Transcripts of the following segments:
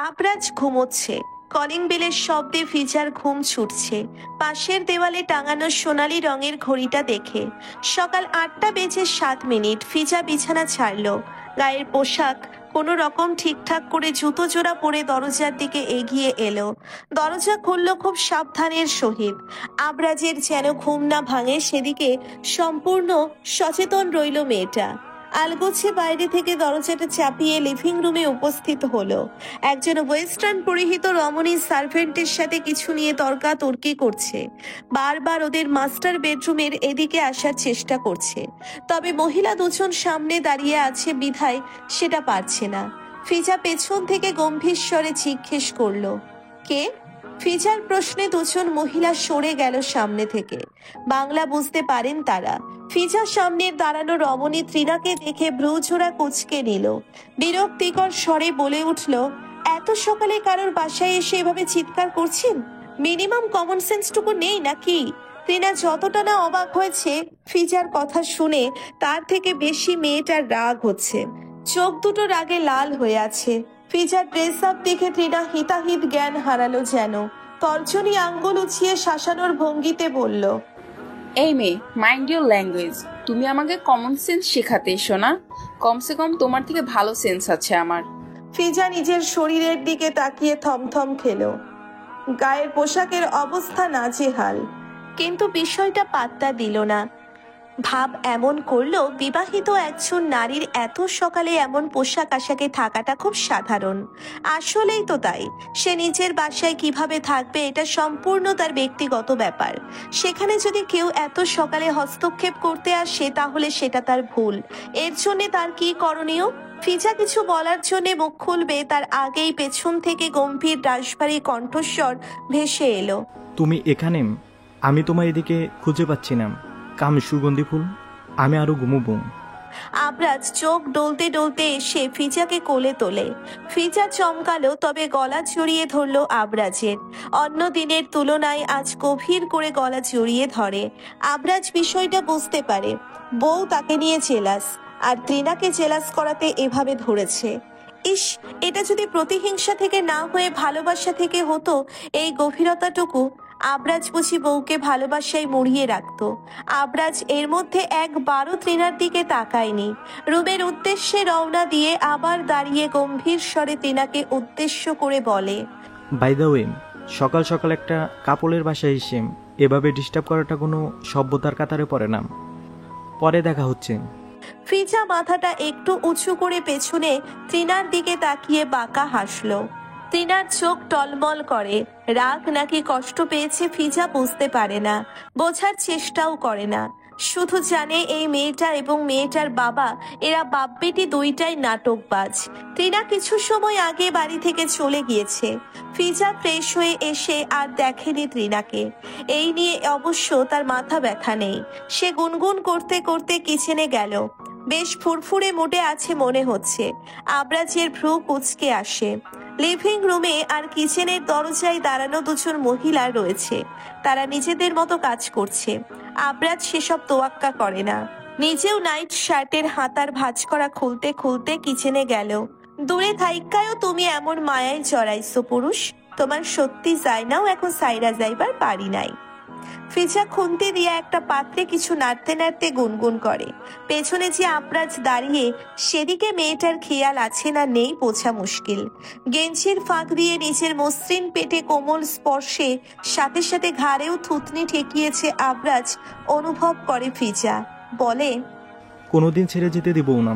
আবরাজ ঘুমোচ্ছে। কলিং বেলের শব্দে ফিজার ঘুম ছুটছে পাশের দেওয়ালে টাঙানো সোনালি রঙের ঘড়িটা দেখে। সকাল 8টা বেজে 7 মিনিট। ফিজা বিছানা ছাড়লো, গায়ের পোশাক কোনো রকম ঠিকঠাক করে জুতো জোড়া পরে দরজার দিকে এগিয়ে এলো। দরজা খুলল খুব সাবধানের সহিত। আবরাজের যেন ঘুম না ভাঙে সেদিকে সম্পূর্ণ সচেতন রইল মেয়েটা। আলগোছে বাইরে থেকে দরজাটা চাপিয়ে লিভিং রুমে উপস্থিত হলো। একজন ওয়েস্টার্ন পরিহিত রমণী সার্ভেন্টের সাথে কিছু নিয়ে তর্কাতর্কি করছে। বারবার ওদের মাস্টার বেডরুমের এদিকে আসার চেষ্টা করছে, তবে মহিলা দুজন সামনে দাঁড়িয়ে আছে বিধায় সেটা পারছে না। ফিজা পেছন থেকে গম্ভীর স্বরে জিজ্ঞেস করলো, কে? ফিজার প্রশ্নে দুজন মহিলা সরে গেল সামনে থেকে। বাংলা বুঝতে পারেন তারা। ফিজা সামনের দাঁড়ানো রমণী ত্রিনাকে দেখে ভ্রুজোড়া কুঁচকে নিল। বিরক্তিকর স্বরে বলে উঠল, এত সকালে কারোর বাসায় এসে এভাবে চিৎকার করছেন? মিনিমাম কমন সেন্সটুকু নেই নাকি? ত্রিনা যতটা না অবাক হয়েছে ফিজার কথা শুনে, তার থেকে বেশি মেয়েটার রাগ হচ্ছে। চোখ দুটো রাগে লাল হয়ে আছে। ফিজার ড্রেস আপ দেখে ত্রিনা হিতাহিত জ্ঞান হারালো যেন। তর্জনী আঙ্গুল উঁচিয়ে শাসানোর ভঙ্গিতে বলল, এই মেয়ে, মাইন্ড ইউর ল্যাঙ্গুয়েজ। তুমি আমাকে কমন সেন্স শেখাতে এসো না। কমসে কম তোমার থেকে ভালো সেন্স আছে আমার। ফিজা নিজের শরীরের দিকে তাকিয়ে থমথম খেলো। গায়ের পোশাকের অবস্থা নাজেহাল, কিন্তু বিষয়টা পাত্তা দিল না। ভাব এমন করলো বিবাহিত একজন নারীর এত সকালে এমন পোশাক আশাকে থাকাটা খুব সাধারণ। আসলেই তো তাই। সে নিজের বাসায় কিভাবে থাকবে এটা সম্পূর্ণ তার ব্যক্তিগত ব্যাপার। সেখানে যদি কেউ এত সকালে হস্তক্ষেপ করতে আসে তাহলে সেটা তার ভুল। এর জন্য তার কি করণীয়? ফিজা কিছু বলার জন্য মুখ খুলবে তার আগেই পেছন থেকে গম্ভীর রাশভারী কণ্ঠস্বর ভেসে এলো, তুমি এখানে? আমি তোমার এদিকে খুঁজে পাচ্ছি না। কাম সুগন্ধি ফুল, আমি আরো ঘুমোবো। আবরাজ চোখ ডলতে ডলতে এসে ফিজাকে কোলে তোলে। ফিজা চমকালো, তবে গলা জড়িয়ে ধরলো আবরাজের। অন্য দিনের তুলনায় আজ গভীর করে গলা জড়িয়ে ধরে। আবরাজ বিষয়টা বুঝতে পারে, বউ তাকে নিয়ে জেলাস, আর ত্রিনাকে জেলাস করাতে এভাবে ধরেছে। ইস, এটা যদি প্রতিহিংসা থেকে না হয়ে ভালোবাসা থেকে হতো, এই গভীরতাটুকু। আবরাজ বুঝি বউকে ভালোবাসায় মুড়িয়ে রাখতো। আবরাজ এর মধ্যে একবারও ত্রিনার দিকে তাকায়নি। রুমের উদ্দেশ্যে রওনা দিয়ে আবার দাঁড়িয়ে গম্ভীর স্বরে ত্রিনাকে উদ্দেশ্য করে বলে, বাই দ্য ওয়ে, সকাল সকাল একটা কাপড়ের বাসায় এসে এভাবে ডিস্টার্ব করাটা কোনো সভ্যতার কাতারে পড়ে না। পরে দেখা হচ্ছে। ফিজা মাথাটা একটু উঁচু করে পেছনে ত্রিনার দিকে তাকিয়ে বাঁকা হাসলো। ত্রিনার চোখ টলমল করে। রাগ নাকি কষ্ট পেয়েছে ফিজা বুঝতে পারে না, বোঝার চেষ্টাও করে না। শুধু জানে এই মেয়েটা এবং মেয়েটার বাবা, এরা বাপ বেটি দুইটাই নাটকবাজ। ত্রিনা কিছু সময় আগে বাড়ি থেকে চলে গিয়েছে। ফিজা ফ্রেশ হয়ে এসে আর দেখেনি ত্রিনাকে। এই নিয়ে অবশ্য তার মাথা ব্যথা নেই। সে গুনগুন করতে করতে কিচেনে গেল। বেশ ফুরফুরে মুডে আছে মনে হচ্ছে। আবরাজের ভ্রু কুঁচকে আসে। লিভিং রুমে আর কিচেনের দরজায় দাঁড়ানো দুজন মহিলা রয়েছে। তারা নিজেদের মতো কাজ করছে। আবরাজ সেসব তোয়াক্কা করে না। নিজেও নাইট শার্টের হাতার ভাঁজ করা খুলতে খুলতে কিচেনে গেল। দূরে থাইক্কায়ও তুমি এমন মায়ায় জড়াইছো পুরুষ, তোমার সত্যি যায় নাও এখন সাইরা যাইবার পারি নাই। ফিজা খুন্তি দিয়ে একটা পাত্রে কিছু নাড়তে নাড়তে গুনগুন করে। পেছনে যে আবরাজ দাঁড়িয়ে, সেদিকে মেয়েটার খেয়াল আছে না নেই বোঝা মুশকিল। গেঞ্জির ফাঁক দিয়ে নিচের মসৃণ পেটে কোমল স্পর্শে সাথে সাথে ঘাড়েও থুতনি ঠেকিয়েছে আবরাজ অনুভব করে ফিজা। বলে, কোনোদিন ছেড়ে যেতে দিব না।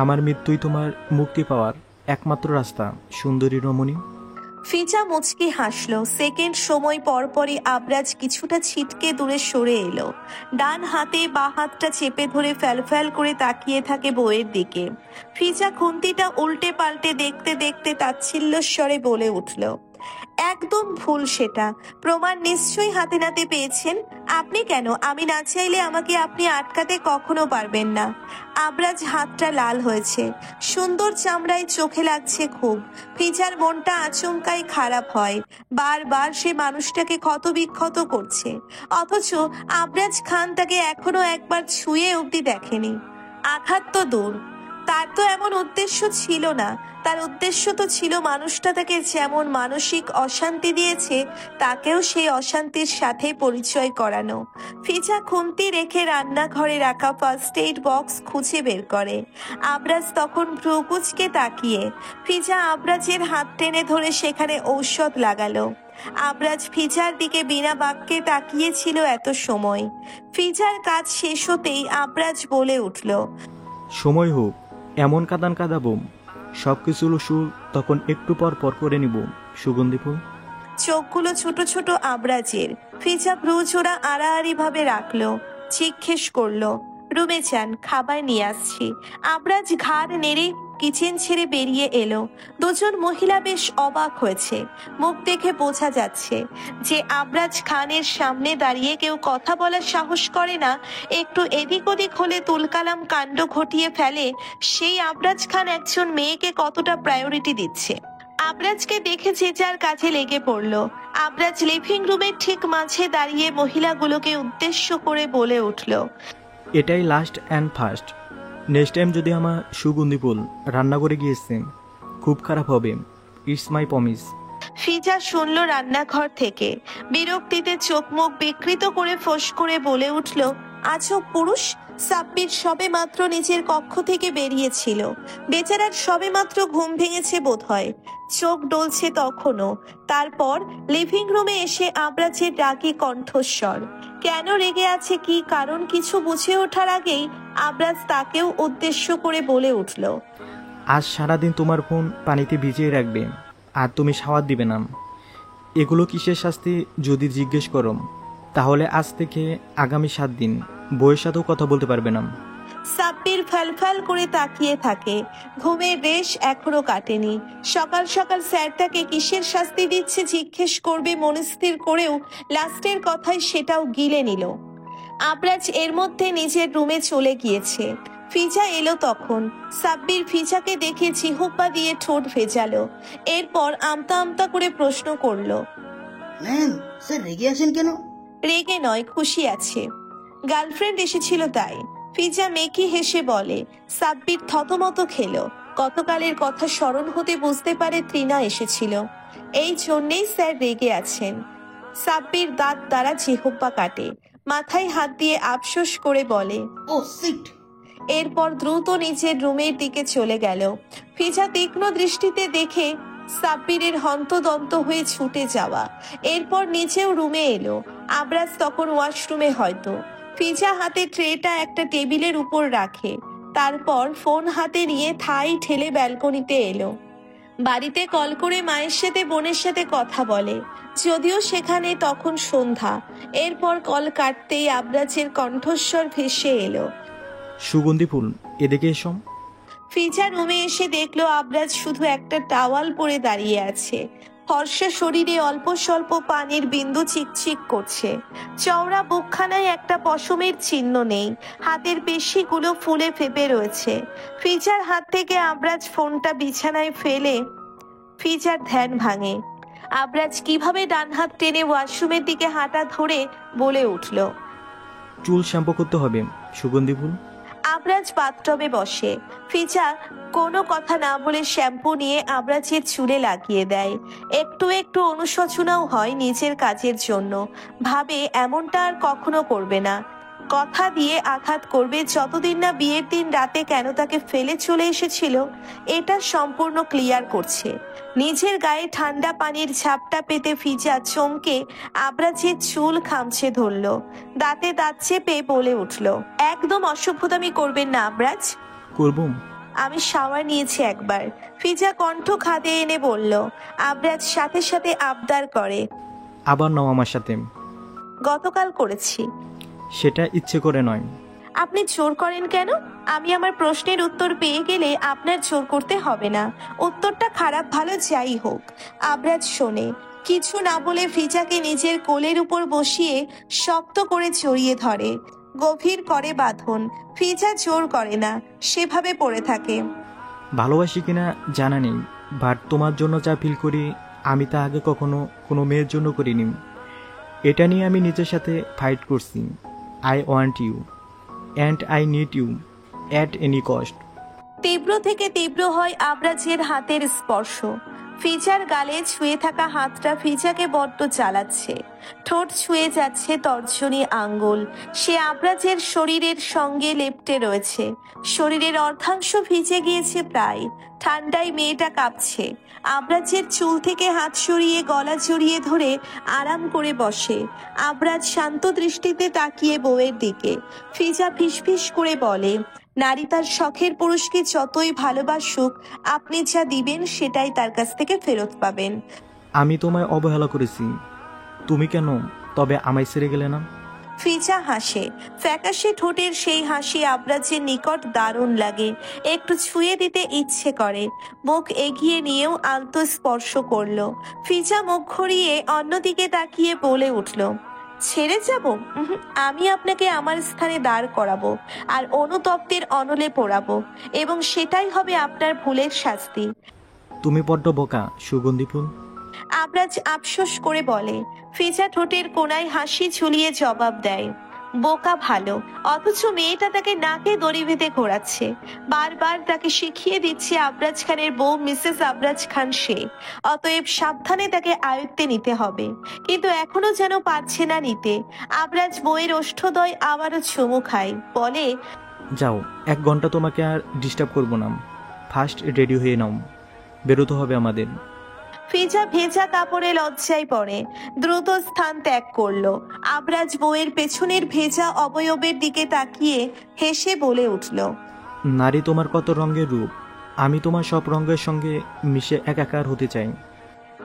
আমার মৃত্যুই তোমার মুক্তি পাওয়ার একমাত্র রাস্তা, সুন্দরী রমণী। ফিজা মুচকি হাসলো। সেকেন্ড সময় পরপরই আবরাজ কিছুটা ছিটকে দূরে সরে এলো। ডান হাতে বা হাতটা চেপে ধরে ফ্যাল করে তাকিয়ে থাকে বউয়ের দিকে। ফিজা খুন্তিটা উল্টে পাল্টে দেখতে দেখতে তাচ্ছিল্য স্বরে বলে উঠল, একদম ভুল সেটা। প্রমাণ নিশ্চয়ই হাতে নাতে পেয়েছেন। আপনি কেন, আমি না চাইলে আমাকে আপনি আটকাতে কখনো পারবেন না। আবরাজ হাতটা লাল হয়েছে, সুন্দর চামড়ায় চোখে লাগছে খুব। ফিজার মনটা আচমকাই খারাপ হয়। বারবার সে মানুষটাকে ক্ষত বিক্ষত করছে, অথচ আবরাজ খান তাকে এখনো একবার ছুঁয়ে অবধি দেখেনি। আঘাত তো দূর, তার তো এমন উদ্দেশ্য ছিল না। তার উদ্দেশ্য তো ছিল মানুষটা তাকে যেমন মানসিক অশান্তি দিয়েছে তাকেও সেই অশান্তির সাথে পরিচয় করানো। ফিজা খুন্তি রেখে রান্নাঘরে রাখা ফার্স্ট এইড বক্স খুঁজে বের করে। আবরাজ তখন ভ্রুকুচকে তাকিয়ে। ফিজা আবরাজের হাত টেনে ধরে সেখানে ঔষধ লাগালো। আবরাজ ফিজার দিকে বিনা বাক্যে তাকিয়েছিল এত সময়। ফিজার কাজ শেষ হতেই আবরাজ বলে উঠল, সময় হোক, এমন কাঁদান কাঁদাবো সব কিছু সুর তখন একটু পর পর করে নিব। সুগন্ধি ফুল। চোখগুলো ছোট ছোট আবরাজের। ফিজা ভ্রুজোড়া আড়াআড়ি ভাবে রাখলো, জিজ্ঞেস করলো, রুমে যান, খাবার নিয়ে আসছি। আবরাজ ঘাড় নেড়ে কিচেন ছেড়ে বেরিয়ে এলো। দুজন মহিলা বেশ অবাক হয়েছে। মুখ দেখে বোঝা যাচ্ছে যে আবরাজ খানের সামনে দাঁড়িয়ে কেউ কথা বলার সাহস করে না। একটু এদিক ওদিক হলে তুলকালাম কাণ্ড ঘটিয়ে ফেলে। সেই আবরাজ খান একজন মেয়েকে কতটা প্রায়োরিটি দিচ্ছে। আবরাজকে দেখে যে যার কাজে লেগে পড়লো। আবরাজ লিভিং রুমের ঠিক মাঝে দাঁড়িয়ে মহিলাগুলোকে উদ্দেশ্য করে বলে উঠল, এটাই last and first. Next time যদি আমার সুগন্ধি ফুল রান্না করে গিয়েছেন খুব খারাপ হবে। It's my promise. ফিজা শুনল রান্নাঘর থেকে। বিরক্তিতে চোখ মুখ বিকৃত করে ফোঁস করে বলে উঠল, আজব পুরুষ। সাব্বির সবে মাত্র নিজের কক্ষ থেকে বেরিয়েছিল। বেচারার সবে মাত্র ঘুম ভেঙেছে বোধহয়, চোখ ডলছে তখনও। তারপর লিভিং রুমে এসে আবরাজের রাগী কণ্ঠস্বর। কেন রেগে আছে, কি কারণ, কিছু বুঝে ওঠার আগেই আবরাজ তাকেও উদ্দেশ্য করে বলে উঠল, আজ সারাদিন তোমার ফোন পানিতে ভিজিয়ে রাখবে আর তুমি শাওয়ার দিবে না। এগুলো কিসের শাস্তি যদি জিজ্ঞেস করো তাহলে আজ থেকে আগামী 7 দিন বউয়ের সাথেও কথা বলতে পারবে না। সাব্বির ফ্যালফ্যাল করে তাকিয়ে থাকে। ঘুমের রেশ এখনো কাটেনি। সকাল সকাল স্যার তাকে কিসের শাস্তি দিচ্ছে জিজ্ঞেস করবে মনস্থির করেও লাস্টের কথায় সেটাও গিলে নিল। আবরাজ এর মধ্যে নিজের রুমে চলে গিয়েছে। ফিজা এলো তখন। সাব্বির ফিজাকে দেখে জিহ্বা দিয়ে ঠোঁট ভেজালো। এরপর আমতা আমতা করে প্রশ্ন করলো, ম্যাম, স্যার রেগে আছেন কেন? রেগে নয়, খুশি আছে। গার্লফ্রেন্ড এসেছিল তাই। ফিজা মেকি হেসে বলে। সাব্বির থতমত খেলো। গতকালের কথা স্মরণ হতে বুঝতে পারে তৃণা এসেছিল। এই জন্যেই স্যার রেগে আছেন। সাব্বির দাঁত দ্বারা জিহ্বা কাটে, মাথায় হাত দিয়ে আফসোস করে বলে, ও সিট। এরপর দ্রুত নিজের রুমের দিকে চলে গেল। ফিজা তীক্ষ্ণ দৃষ্টিতে দেখে সাব্বিরের হন্তদন্ত হয়ে ছুটে যাওয়া। এরপর নিচেও রুমে এলো। আবরাজ তখন ওয়াশরুমে হয়তো। ফিজা হাতে ট্রেটা একটা টেবিলের উপর রাখে। তারপর ফোন হাতে নিয়ে থাই ঠেলে ব্যালকনিতে এলো। বাড়িতে কল করে মায়ের সাথে বোনের সাথে কথা বলে, যদিও সেখানে তখন সন্ধ্যা। এরপর কল কাটতেই আবরাজের কণ্ঠস্বর ভেসে এলো, সুগন্ধি ফুল এদিকে এসো। ফিজা রুমে এসে দেখলো আবরাজ শুধু একটা টাওয়াল পরে দাঁড়িয়ে আছে। ফর্সা শরীরে অল্প স্বল্প পানির বিন্দু চিকচিক করছে। চওড়া বুকখানায় একটা পশমের চিহ্ন নেই। হাতের পেশিগুলো ফুলে ফেপে রয়েছে। ফিজার হাত থেকে আবরাজ ফোনটা বিছানায় ফেলে ফিজার ধ্যান ভাঙে। আবরাজ কিভাবে ডান হাত টেনে ওয়াশরুমের দিকে হাঁটা ধরে বলে উঠল, চুল শ্যাম্পু করতে হবে সুগন্ধি ফুল। আবরাজ বাথটবে বসে। ফিজা কোনো কথা না বলে শ্যাম্পু নিয়ে আবরাজের চুলে লাগিয়ে দেয়। একটু একটু অনুশোচনাও হয় নিজের কাজের জন্য। ভাবে এমনটা আর কখনো করবে না। কথা দিয়ে আঘাত করবে। যতদিন না বিয়ের দিন রাতে কেন তাকে ফেলে চলে এসেছিল এটা সম্পূর্ণ ক্লিয়ার করছে। নিজের গায়ে ঠান্ডা পানির ঝাপটা পেতে ফিজা চমকে আবরাজের চুল খামছে ধরল। দাঁতে দাঁত চেপে বলে উঠল, একদম অসভ্যতামি করবেন না আবরাজ। করব। আমি শাওয়ার নিয়েছি একবার। ফিজা কণ্ঠ খাদে এনে বলল। আবরাজ সাথে সাথে আবদার করে, আবার নাও আমার সাথে। গতকাল করেছি। সেটা ইচ্ছে করে নয়। আপনি জোর করেন কেন? আমি আমার প্রশ্নের উত্তর পেয়ে গেলে আপনার জোর করতে হবে না। উত্তরটা খারাপ ভালো যাই হোক। আবরাজ শোনে। কিছু না বলে ফিজাকে নিজের কোলের উপর বসিয়ে শক্ত করে জড়িয়ে ধরে। গভীর করে বাঁধন। ফিজা জোর করে না, সেভাবে পড়ে থাকে। ভালোবাসি কিনা জানা নেই, বাট তোমার জন্য যা ফিল করি আমি তা আগে কখনো কোনো মেয়ের জন্য করিনি। এটা নিয়ে আমি নিজের সাথে ফাইট করছি। I want you and I need you at any cost. তীব্র থেকে তীব্র হয় আবরাজের হাতের স্পর্শ। ফিজার গালে ছুঁয়ে থাকা হাতটা ফিজাকে বড্ড জ্বালাচ্ছে। ঠোঁট ছুঁয়ে যাচ্ছে তর্জনী আঙ্গুল। সে আবরাজের শরীরের সঙ্গে লেপ্টে রয়েছে। শরীরের অর্ধাংশ ভিজে গিয়েছে প্রায়। ঠান্ডায় মেয়েটা কাঁপছে। আবরাজের চুল থেকে হাত সরিয়ে গলা জড়িয়ে ধরে আরাম করে বসে। আবরাজ শান্ত দৃষ্টিতে তাকিয়ে বউয়ের দিকে। ফিজা ফিসফিস করে বলে, নারী তার শখের পুরুষকে যতই ভালোবাসুক, আপনি যা দিবেন সেটাই তার কাছ থেকে ফেরত পাবেন। আমি তোমায় অবহেলা করেছি, তুমি কেন তবে আমায় ছেড়ে গেলে না? ফিজা হাসে। ফ্যাকাশে ঠোঁটের সেই হাসি আবরাজের নিকট দারুণ লাগে। একটু ছুঁয়ে দিতে ইচ্ছে করে। মুখ এগিয়ে নিয়েও আলতো স্পর্শ করলো। ফিজা মুখ ঘুরিয়ে অন্যদিকে তাকিয়ে বলে উঠল, ছেড়ে যাব? আমি আপনাকে আমার স্থানে দাঁড় করাবো আর অনুতপ্তের অনলে পোড়াবো, এবং সেটাই হবে আপনার ভুলের শাস্তি। তুমি বড্ড বোকা সুগন্ধি ফুল। আবরাজ আফসোস করে বলে। ফিজা ঠোঁটের কোণায় হাসি ঝুলিয়ে জবাব দেয়, বোকা ভালো, অথচ মেয়েটা তাকে নাকে দড়ি বেঁধে ঘোরাচ্ছে। বারবার তাকে শিখিয়ে দিচ্ছে আবরাজ খানের বউ মিসেস আবরাজ খান সে, অতএব সাবধানে তাকে আয়ত্তে নিতে হবে। কিন্তু এখনো যেন পারছে না নিতে। আবরাজ বউয়ের ওষ্ঠদয় আবারও চুমু খায়, বলে, যাও, 1 ঘন্টা তোমাকে আর ডিস্টার্ব করবো না। ফার্স্ট রেডি হয়ে নাও, বেরোতে হবে আমাদের। ফিজা ভেজা কাপড়ে লজ্জায় পড়ে, দ্রুত স্থান ত্যাগ করলো। আবরাজ বউয়ের পেছনের ভেজা অবয়বের দিকে তাকিয়ে হেসে বলে উঠল, নারী তোমার কত রঙের রূপ, আমি তোমার সব রঙের সঙ্গে মিশে একাকার হতে চাই।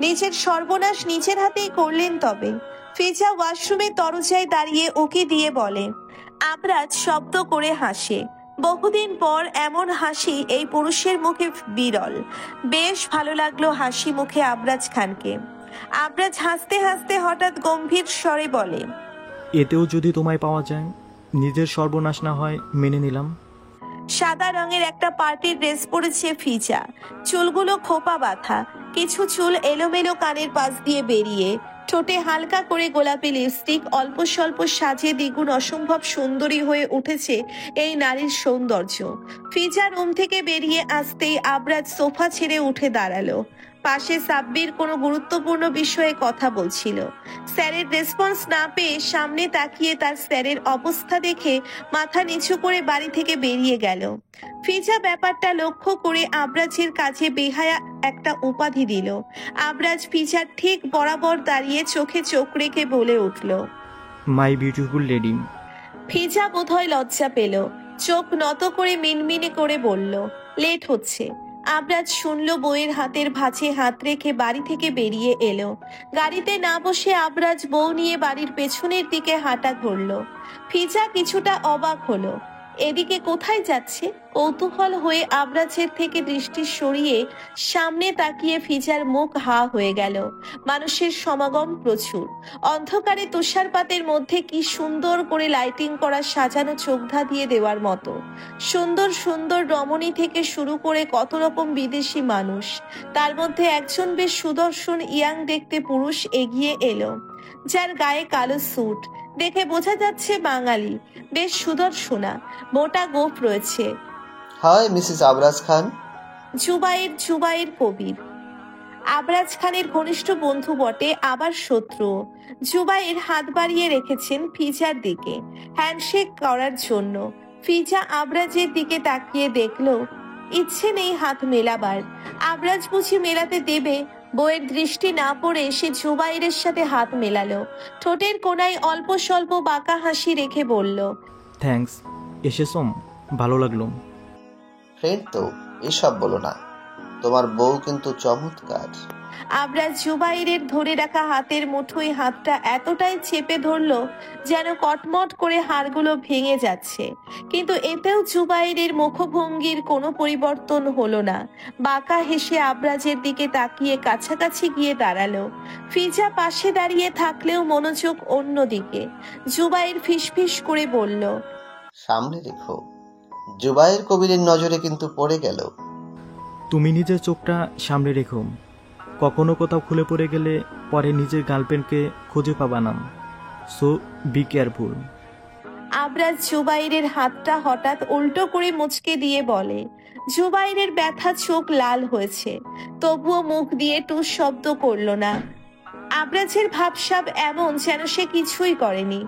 নিজের সর্বনাশ নিজের হাতেই করলেন তবে। ফিজা ওয়াশরুমে দরজায় দাঁড়িয়ে উকি দিয়ে বলে। আবরাজ শব্দ করে হাসে। বহুদিন পর এমন হাসি এই পুরুষের মুখে বিরল। বেশ ভালো লাগলো হাসি মুখে আবরাজ খানকে। আবরাজ হাসতে হাসতে হঠাৎ গম্ভীর স্বরে বলে, এতেও যদি তোমায় পাওয়া যায়, নিজের সর্বনাশ না হয় মেনে নিলাম। সাদা রঙের একটা পার্টির ড্রেস পরেছে ফিজা। চুলগুলো খোপা বাঁধা, কিছু চুল এলোমেলো কানের পাশ দিয়ে বেরিয়ে। ঠোঁটে হালকা করে গোলাপি লিপস্টিক, অল্প স্বল্প সাজে দ্বিগুণ অসম্ভব সুন্দরী হয়ে উঠেছে এই নারীর সৌন্দর্য। ফিজা রুম থেকে বেরিয়ে আসতেই আবরাজ সোফা ছেড়ে উঠে দাঁড়ালো। পাশে সাব্বির কোনো গুরুত্বপূর্ণ বিষয়ে কথা বলছিল। স্যারের রেসপন্স না পেয়ে সামনে তাকিয়ে তার স্যারের অবস্থা দেখে মাথা নিচু করে বাড়ি থেকে বেরিয়ে গেল। ফিজা ব্যাপারটা লক্ষ্য করে আবরাজের কাছে বেহায়া একটা উপাধি দিল। আবরাজ ফিজার ঠিক বরাবর দাঁড়িয়ে চোখে চোখ রেখে বলে উঠল, মাই বিউটিফুল লেডি। ফিজা বোধহয় লজ্জা পেল। চোখ নত করে মিনমিনে করে বলল, লেট হচ্ছে। আবরাজ শুনল বউয়ের হাতের ভাঁজে হাত রেখে বাড়ি থেকে বেরিয়ে এলো। গাড়িতে না বসে আবরাজ বউ নিয়ে বাড়ির পেছনের দিকে হাঁটা ধরল। ফিজা কিছুটা অবাক হলো। এদিকে কোথায় যাচ্ছে? কৌতূহল হয়ে আবরাজের থেকে দৃষ্টি সরিয়ে সামনে তাকিয়ে ফিজার মুখ হা হয়ে গেল। মানুষের সমাগম প্রচুর। অন্ধকারে তুষারপাতের মধ্যে কি সুন্দর করে লাইটিং করা সাজানো চোখধা দিয়ে দেওয়ার মতো। সুন্দর সুন্দর রমণী থেকে শুরু করে কত রকম বিদেশি মানুষ। তার মধ্যে একজন বেশ সুদর্শন ইয়াং দেখতে পুরুষ এগিয়ে এলো, যার গায়ে কালো স্যুট। দেখে বোঝা যাচ্ছে বাঙালি, বেশ সুদর্শনা, মোটা গোঁফ রয়েছে। হাই মিসেস আবরাজ খান। জুবাইর কবির। আবরাজ খানের ঘনিষ্ঠ বন্ধু বটে, আবার শত্রু। জুবাইর হাত বাড়িয়ে রেখেছেন ফিজার দিকে হ্যান্ডশেক করার জন্য। ফিজা আবরাজের দিকে তাকিয়ে দেখলো, ইচ্ছে নেই হাত মেলাবার। আবরাজ বুঝি মেলাতে দেবে? বউয়ের দৃষ্টি না পড়ে সে জুবাইরের সাথে হাত মেলালো। ঠোঁটের কোণায় অল্প স্বল্প বাঁকা হাসি রেখে বলল, থ্যাঙ্কস, এসেছম, ভালো লাগলো। ফ্রেন্ড তো এসব বলো না, তোমার বউ কিন্তু চমৎকার। আবরাজ জুবাইরের ধরে রাখা হাতের মুঠোয় হাতটা এতটাই চেপে ধরলো যেন কটমট করে হাড়গুলো ভেঙে যাচ্ছে। কিন্তু এতেও জুবাইরের মুখভঙ্গির কোনো পরিবর্তন হলো না। বাঁকা হেসে আবরাজের দিকে তাকিয়ে কাছাকাছি গিয়ে দাঁড়ালো। ফিজা পাশে দাঁড়িয়ে থাকলেও মনোযোগ অন্যদিকে। জুবাইর ফিসফিস করে বলল, সামনে রেখো, জুবাইর কবিরের নজরে কিন্তু পড়ে গেল। তুমি নিজের চোখটা সামনে রেখো, কখনো কোথাও খুলে পড়ে গেলে পরে নিজের গার্লফ্রেন্ডকে খুঁজে পাবা না। So be careful. আবরাজ জুবাইরের হাতটা হঠাৎ উল্টো করে মুচকে দিয়ে বলে, জুবাইরের ব্যথা চোখ লাল হয়েছে, তবুও মুখ দিয়ে টুস শব্দ করলো না। আবরাজের ভাবসাব এমন যেন সে কিছুই করেনি।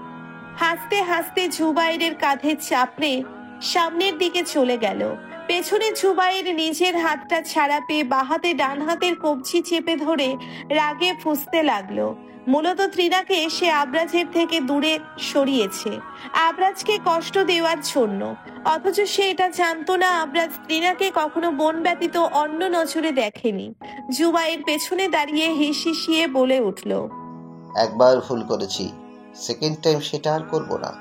হাসতে হাসতে জুবাইরের কাঁধে চাপড়ে সামনের দিকে চলে গেল। পেছনে জুবাইর নিজের হাতটা ছাড়া পেয়ে বাহাতে ডান হাতের কবজি চেপে ধরে রাগে ফুঁসতে লাগলো। মূলত ত্রিনাকে সে আবরাজের থেকে দূরে সরিয়েছে আবরাজকে কষ্ট দেওয়ার জন্য, অথচ সে এটা জানতো না আবরাজ ত্রিনাকে কখনো বোন ব্যতীত অন্য নজরে দেখেনি। জুবাইর পেছনে দাঁড়িয়ে হিসিয়ে বলে উঠল, একবার ভুল করেছি, সেকেন্ড টাইম সেটা আর করবো না।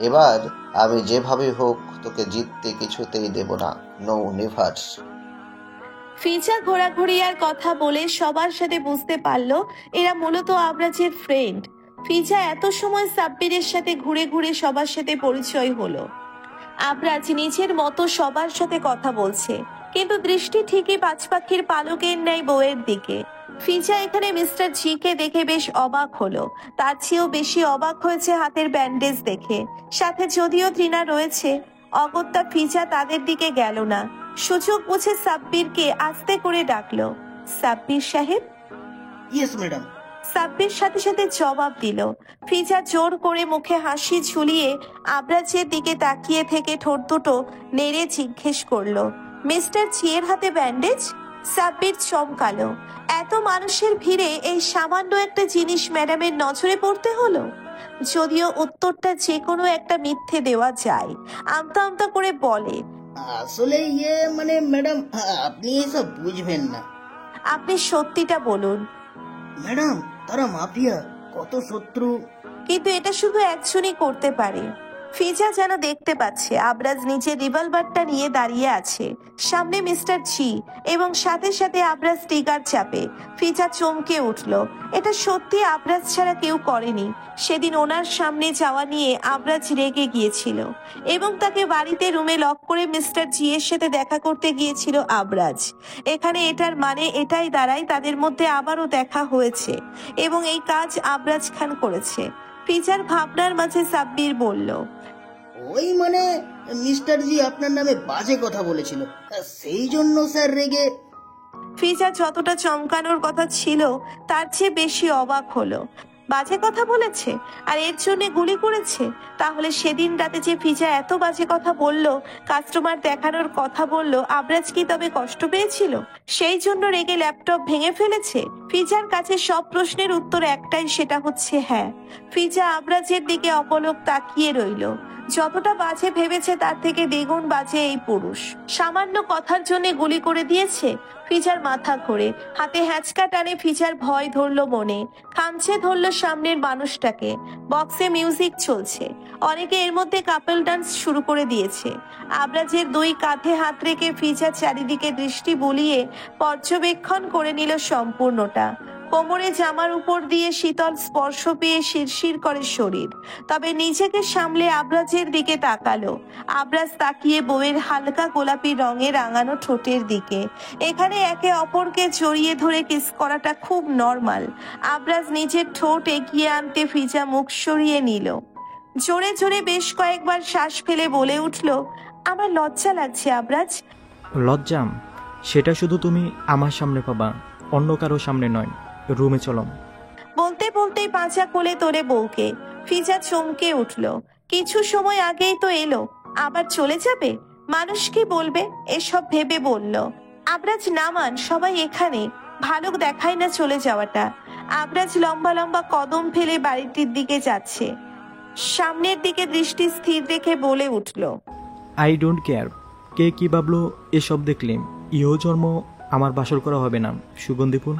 এবার আমি যেভাবে হোক তোকে জিততে কিছুতেই দেব না। No never. ফিজা ঘোরাঘুরি আর কথা বলে সবার সাথে বুঝতে পারলো এরা মূলত আবরাজের ফ্রেন্ড। ফিজা এত সময় সাব্বিরের সাথে ঘুরে ঘুরে সবার সাথে পরিচয় হলো। আবরাজ নিজের মতো সবার সাথে কথা বলছে, কিন্তু দৃষ্টি ঠিকই পাঁচপাখির পালকের ন্যায় বউয়ের দিকে। ফিজা এখানে মিস্টার জি কে দেখে বেশ অবাক হলো, তার চেয়েও বেশি অবাক হয়েছে হাতের ব্যান্ডেজ দেখে। সাথে যদিও ত্রিনা রয়েছে, অগত্যা ফিজা তাদের দিকে গেল না। সুযোগ বুঝে সাব্বিরকে আস্তে করে ডাকলো, সাব্বির সাহেব। Yes madam. সাব্বির সাথে সাথে জবাব দিল। ফিজা জোর করে মুখে হাসি ঝুলিয়ে আবরাজের দিকে তাকিয়ে থেকে ঠোঁট দুটো নেড়ে জিজ্ঞেস করলো, মিস্টার জিয়ের হাতে ব্যান্ডেজ? সাব্বির চমকালো, এত মানুষের ভিড়ে এই সামান্য একটা জিনিস ম্যাডামের নজরে পড়তে হলো। যদিও উত্তরটা যে কোনো একটা মিথ্যে দেওয়া যায়, আমতা আমতা করে বলে, আসলে মানে ম্যাডাম, আপনি এসব বুঝবেন না। আপনি সত্যিটা বলুন। ম্যাডাম, তারা মাফিয়া, কত শত্রু। কিন্তু এটা শুধু একজনই করতে পারে। ফিজা যেন দেখতে পাচ্ছে আবরাজ নিজের রিভলভারটা নিয়ে দাঁড়িয়ে আছে, সামনে মিস্টার জি, এবং সাথে সাথে আবরাজ ট্রিগার চাপে। ফিজা চমকে উঠল, এটা সত্যি আবরাজ ছাড়া কেউ করেনি। সেদিন ওনার সামনে যাওয়া নিয়ে আবরাজ রেগে গিয়েছিল এবং তাকে বাড়িতে রুমে লক করে মিস্টার জি এর সাথে দেখা করতে গিয়েছিল আবরাজ। এখানে এটার মানে এটাই দাঁড়ায় তাদের মধ্যে আবারও দেখা হয়েছে এবং এই কাজ আবরাজ খান করেছে। ফিজার ভাবনার মাঝে সাব্বির বলল, ওই মানে মিস্টার জি আপনার নামে বাজে কথা বলেছিল, সেই জন্য স্যার রেগে। ফিজা যতটা চমকানোর কথা ছিল তার চেয়ে বেশি অবাক হলো। বাজে কথা বলেছে আর এর জন্য গুলি করেছে? তাহলে সেদিন রাতে যে ফিজা এত বাজে কথা বলল, কাস্টমার দেখানোর কথা বলল, আবরাজ কি তবে কষ্ট পেয়েছিল? সেই জন্য রেগে ল্যাপটপ ভেঙে ফেলেছে? ফিজার কাছে সব প্রশ্নের উত্তর একটাই, সেটা হচ্ছে হ্যাঁ। ফিজা আবরাজের দিকে অপলক তাকিয়ে রইল। যতটা বাজে ভেবেছে তার থেকে দ্বিগুণ বাজে এই পুরুষ। সামান্য কথার জন্য গুলি করে দিয়েছে। ফিজার মাথা ঘোরে, হাতে হ্যাঁচকা টানে। ফিজার ভয় ধরলো মনে, খামচে ধরলো সামনের মানুষটাকে। বক্সে মিউজিক চলছে, অনেকে এর মধ্যে কাপল ডান্স শুরু করে দিয়েছে। আবরাজের দুই কাঁধে হাত রেখে ফিজা চারিদিকে দৃষ্টি বুলিয়ে পর্যবেক্ষণ করে নিল সম্পূর্ণটা। কোমরে জামার উপর দিয়ে শীতল স্পর্শ পেয়ে শিরশির করে শরীর। তবে নিজেকে সামলে আবরাজের দিকে তাকালো। আবরাজ তাকিয়ে বউয়ের হালকা গোলাপি রঙে রাঙানো ঠোঁটের দিকে। এখানে একে অপরকে জড়িয়ে ধরে কিস করাটা খুব নর্মাল। আবরাজ নিজের ঠোঁট এগিয়ে আনতে ফিজা মুখ সরিয়ে নিল। জোরে জোরে বেশ কয়েকবার শ্বাস ফেলে বলে উঠল, আমার লজ্জা লাগছে আবরাজ। লজ্জাম? সেটা শুধু তুমি আমার সামনে পাবা, অন্য কারো সামনে নয়। রুমে চলো। বলতে বলতেই পাঁচা কোলে তোরে বউকে। ফিজা চমকে উঠল, কিছু সময় আগেই তো এলো, আবার চলে যাবে? মানুষ কি বলবে এসব ভেবে বলল, আবরাজ নামান, সবাই এখানে, ভালো দেখায় না চলে যাওয়াটা। আবরাজ লম্বা লম্বা কদম ফেলে বাড়িটির দিকে যাচ্ছে। সামনের দিকে দৃষ্টি স্থির রেখে বলে উঠল, আই ডোন্ট কেয়ার কে কি ভাবলো এসব দেখলে। ইহ জন্ম আমার বাসর করা হবে না সুগন্ধিপুর।